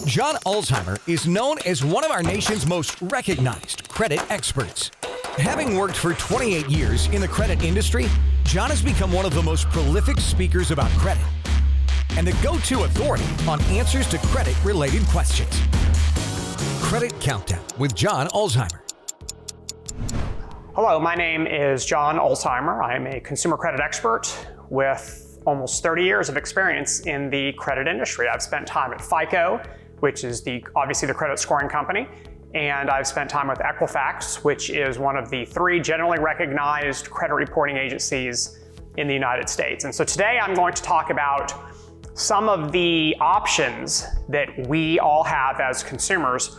John Ulzheimer is known as one of our nation's most recognized credit experts. Having worked for 28 years in the credit industry, John has become one of the most prolific speakers about credit and the go-to authority on answers to credit-related questions. Credit Countdown with John Ulzheimer. Hello, my name is John Ulzheimer. I am a consumer credit expert with almost 30 years of experience in the credit industry. I've spent time at FICO, which is obviously the credit scoring company, and I've spent time with Equifax, which is one of the 3 generally recognized credit reporting agencies in the United States. And so today I'm going to talk about some of the options that we all have as consumers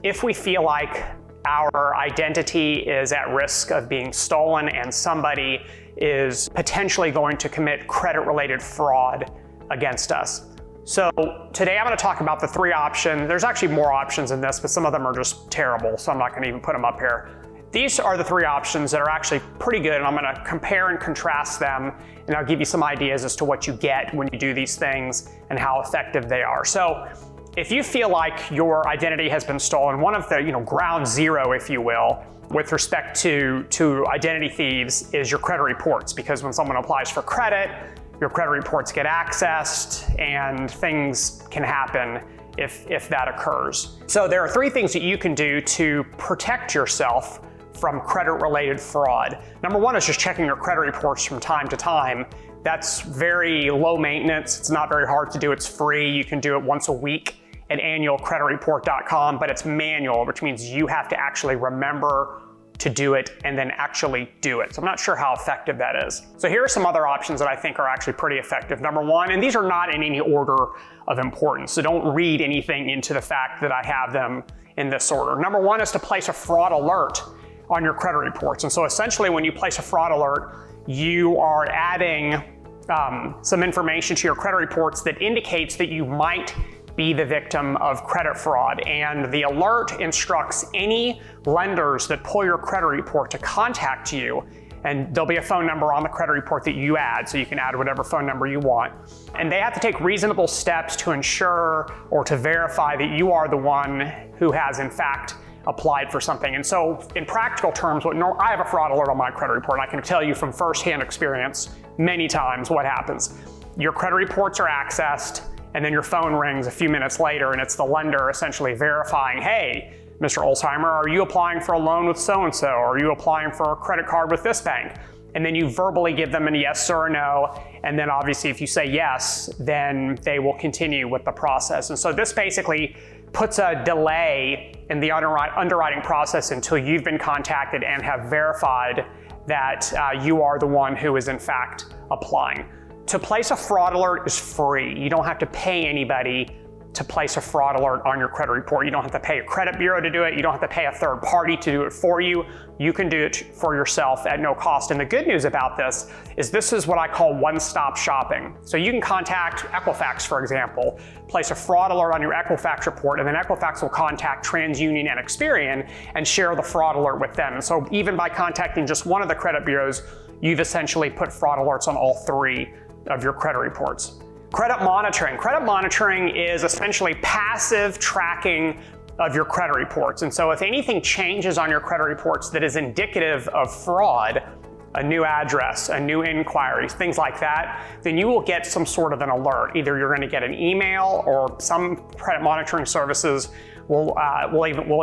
if we feel like our identity is at risk of being stolen and somebody is potentially going to commit credit-related fraud against us. So today I'm going to talk about the 3 options. There's actually more options in this, but some of them are just terrible, so I'm not going to even put them up here. These are the 3 options that are actually pretty good, and I'm going to compare and contrast them, and I'll give you some ideas as to what you get when you do these things and how effective they are. So if you feel like your identity has been stolen, one of the ground zero, if you will, with respect to identity thieves is your credit reports, because when someone applies for credit, your credit reports get accessed and things can happen if that occurs. So there are 3 things that you can do to protect yourself from credit-related fraud. Number 1 is just checking your credit reports from time to time. That's very low maintenance. It's not very hard to do. It's free. You can do it once a week at annualcreditreport.com, but it's manual, which means you have to actually remember to do it and then actually do it. So I'm not sure how effective that is. So here are some other options that I think are actually pretty effective. Number 1, and these are not in any order of importance, so don't read anything into the fact that I have them in this order. Number 1 is to place a fraud alert on your credit reports. And so essentially when you place a fraud alert, you are adding some information to your credit reports that indicates that you might be the victim of credit fraud. And the alert instructs any lenders that pull your credit report to contact you. And there'll be a phone number on the credit report that you add, so you can add whatever phone number you want. And they have to take reasonable steps to ensure or to verify that you are the one who has in fact applied for something. And so in practical terms, I have a fraud alert on my credit report, and I can tell you from firsthand experience many times what happens. Your credit reports are accessed, and then your phone rings a few minutes later, and it's the lender essentially verifying, hey, Mr. Ulzheimer, are you applying for a loan with so-and-so? Or are you applying for a credit card with this bank? And then you verbally give them a yes or a no. And then obviously if you say yes, then they will continue with the process. And so this basically puts a delay in the underwriting process until you've been contacted and have verified that you are the one who is in fact applying. To place a fraud alert is free. You don't have to pay anybody to place a fraud alert on your credit report. You don't have to pay a credit bureau to do it. You don't have to pay a third party to do it for you. You can do it for yourself at no cost. And the good news about this is what I call one-stop shopping. So you can contact Equifax, for example, place a fraud alert on your Equifax report, and then Equifax will contact TransUnion and Experian and share the fraud alert with them. And so even by contacting just one of the credit bureaus, you've essentially put fraud alerts on all 3 of your credit reports. Credit monitoring. Credit monitoring is essentially passive tracking of your credit reports. And so if anything changes on your credit reports that is indicative of fraud, a new address, a new inquiry, things like that, then you will get some sort of an alert. Either you're going to get an email or some credit monitoring services will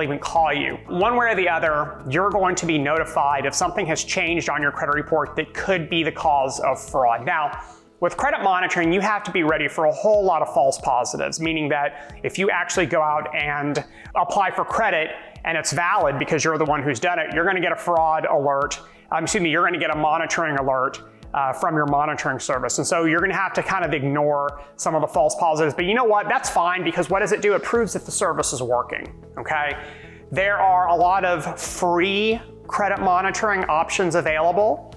even call you. One way or the other, you're going to be notified if something has changed on your credit report that could be the cause of fraud. Now, with credit monitoring, you have to be ready for a whole lot of false positives, meaning that if you actually go out and apply for credit and it's valid because you're the one who's done it, you're going to get a fraud alert. You're going to get a monitoring alert from your monitoring service. And so you're going to have to kind of ignore some of the false positives. But you know what? That's fine, because what does it do? It proves that the service is working, okay? There are a lot of free credit monitoring options available.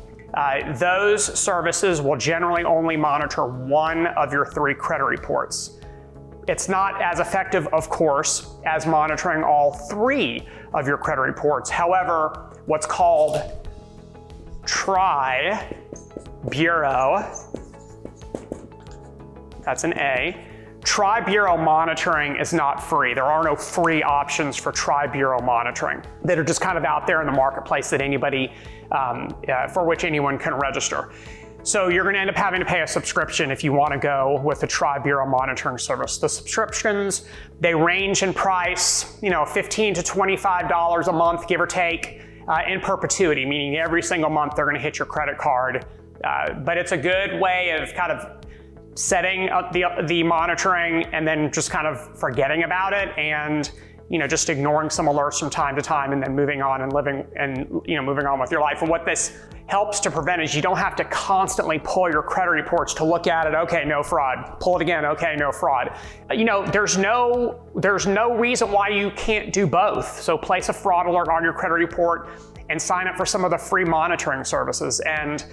Those services will generally only monitor 1 of your 3 credit reports. It's not as effective, of course, as monitoring all 3 of your credit reports. However, what's called tri-bureau, that's an A, Tri-Bureau monitoring is not free. There are no free options for Tri-Bureau monitoring that are just kind of out there in the marketplace that anybody, for which anyone can register. So you're going to end up having to pay a subscription if you want to go with the Tri-Bureau monitoring service. The subscriptions, they range in price, $15 to $25 a month, give or take, in perpetuity, meaning every single month they're going to hit your credit card. But it's a good way of kind of setting up the monitoring and then just kind of forgetting about it and just ignoring some alerts from time to time and then moving on and moving on with your life. And what this helps to prevent is you don't have to constantly pull your credit reports to look at it. Okay, no fraud. Pull it again. Okay, no fraud. There's no reason why you can't do both. So place a fraud alert on your credit report and sign up for some of the free monitoring services. And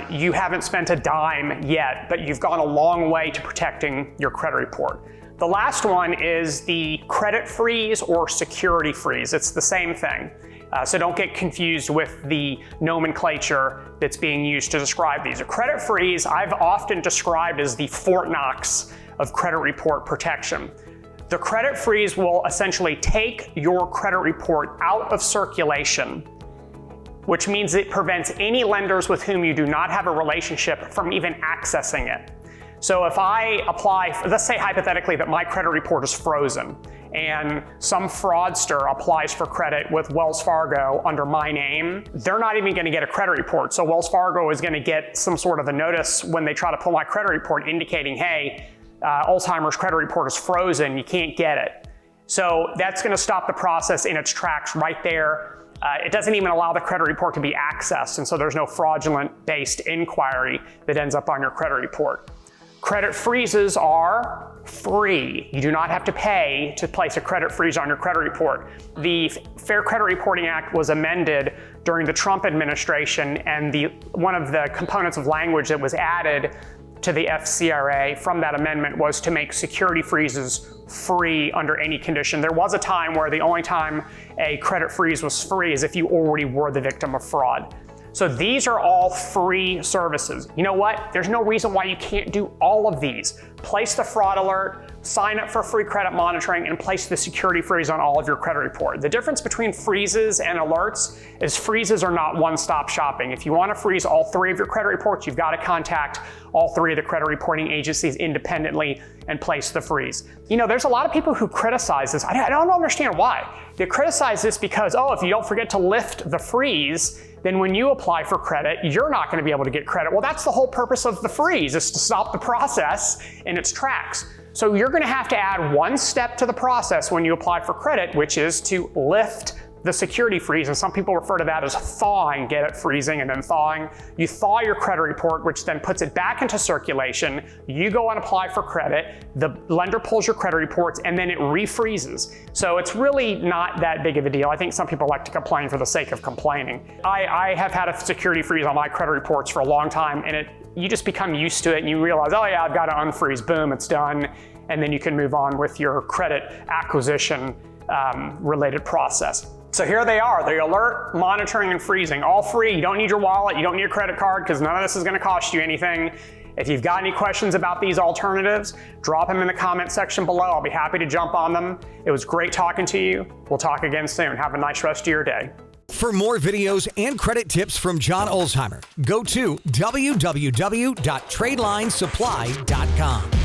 you haven't spent a dime yet, but you've gone a long way to protecting your credit report. The last one is the credit freeze or security freeze. It's the same thing. So don't get confused with the nomenclature that's being used to describe these. A credit freeze, I've often described as the Fort Knox of credit report protection. The credit freeze will essentially take your credit report out of circulation, which means it prevents any lenders with whom you do not have a relationship from even accessing it. So if I apply, let's say hypothetically that my credit report is frozen and some fraudster applies for credit with Wells Fargo under my name, they're not even going to get a credit report. So Wells Fargo is going to get some sort of a notice when they try to pull my credit report indicating, hey, Ulzheimer's credit report is frozen, you can't get it. So that's going to stop the process in its tracks right there. It doesn't even allow the credit report to be accessed, and so there's no fraudulent-based inquiry that ends up on your credit report. Credit freezes are free. You do not have to pay to place a credit freeze on your credit report. The Fair Credit Reporting Act was amended during the Trump administration, and one of the components of language that was added to the FCRA from that amendment was to make security freezes free under any condition. There was a time where the only time a credit freeze was free is if you already were the victim of fraud. So these are all free services. You know what? There's no reason why you can't do all of these. Place the fraud alert, sign up for free credit monitoring, and place the security freeze on all of your credit report. The difference between freezes and alerts is freezes are not one-stop shopping. If you want to freeze all three of your credit reports, you've got to contact all three of the credit reporting agencies independently and place the freeze. There's a lot of people who criticize this. I don't understand why. They criticize this because, if you don't forget to lift the freeze, then when you apply for credit, you're not going to be able to get credit. Well, that's the whole purpose of the freeze, is to stop the process in its tracks. So you're going to have to add one step to the process when you apply for credit, which is to lift the security freeze, and some people refer to that as thawing, get it, freezing and then thawing. You thaw your credit report, which then puts it back into circulation. You go and apply for credit, the lender pulls your credit reports, and then it refreezes. So it's really not that big of a deal. I think some people like to complain for the sake of complaining. I have had a security freeze on my credit reports for a long time, and you just become used to it and you realize, oh yeah, I've got to unfreeze, boom, it's done. And then you can move on with your credit acquisition related process. So here they are, the alert, monitoring, and freezing, all free. You don't need your wallet, you don't need a credit card, because none of this is going to cost you anything. If you've got any questions about these alternatives, drop them in the comment section below. I'll be happy to jump on them. It was great talking to you. We'll talk again soon. Have a nice rest of your day. For more videos and credit tips from John Ulzheimer, go to www.tradelinesupply.com.